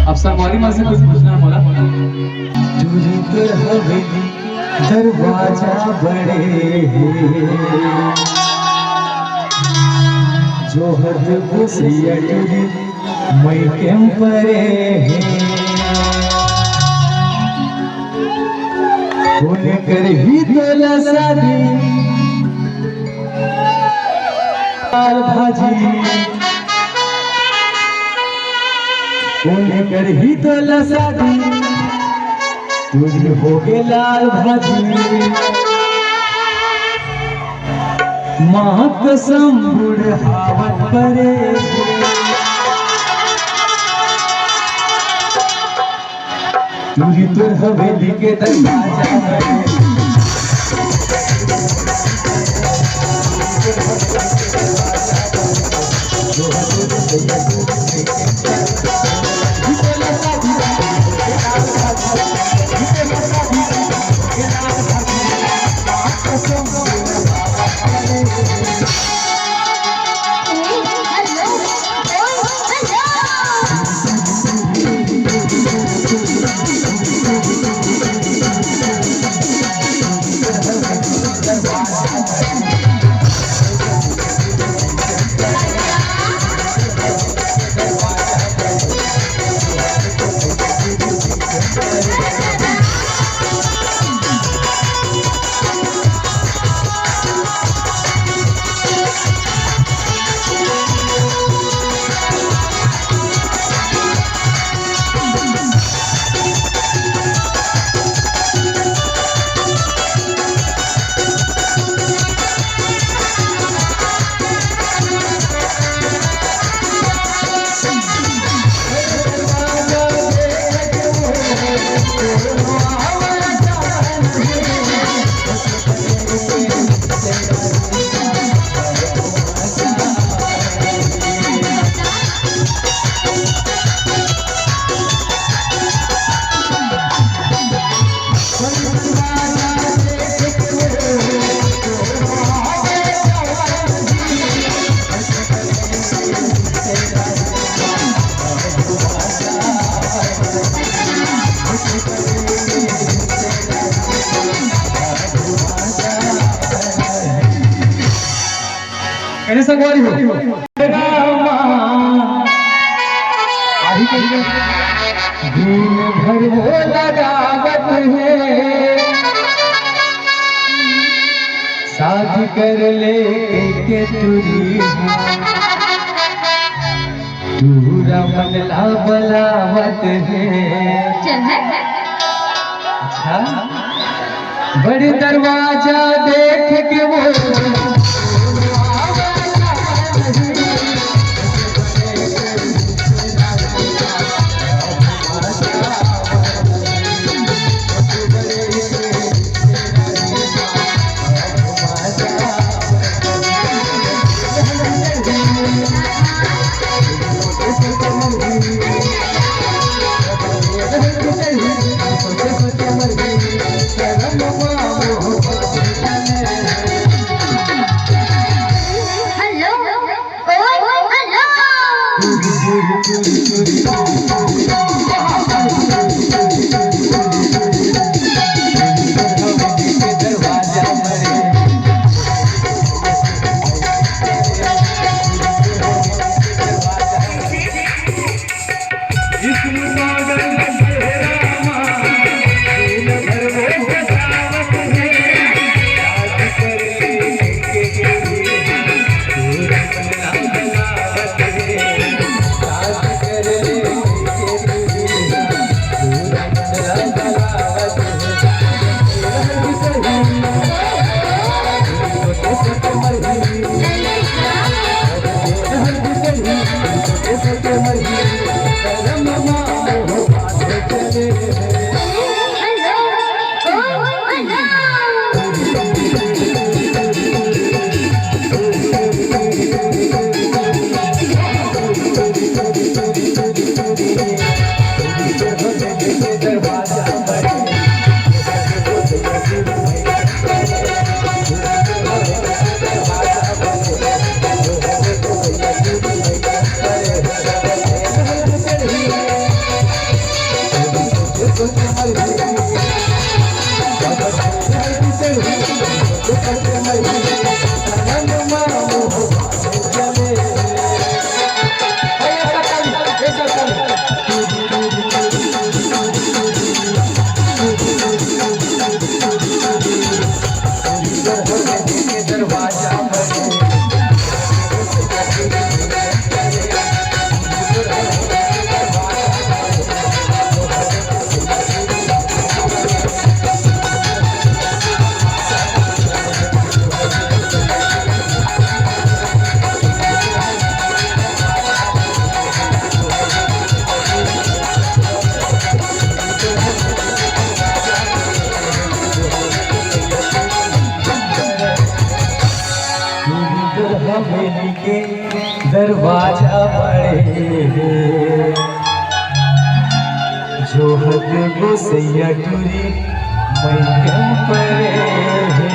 अब संगवारी माँ से कुछ पूछना है बोला। दूरी पर हवेली दरवाजा बड़े हैं, जो हद घुसिया टूरी मई केम परे हैं, उन्हें कर ही तोला शादी दाल भाजी, उन्हें कर ही तोला शादी तुझे हो गे लाल भाजी, माँ कसम बुढ़ावत परे, तुझी तुर हवेली के दरवाजा बड़े, कहने संगवारी हो दिन भर वो लगावत है, शादी कर ले के तुरी दूरा बदला बलावत है, अच्छा बड़े दरवाजा देख के वो हवेली के दरवाजा बड़े हैं। जो हद गोसैया टूरी मैं क्यों परे है।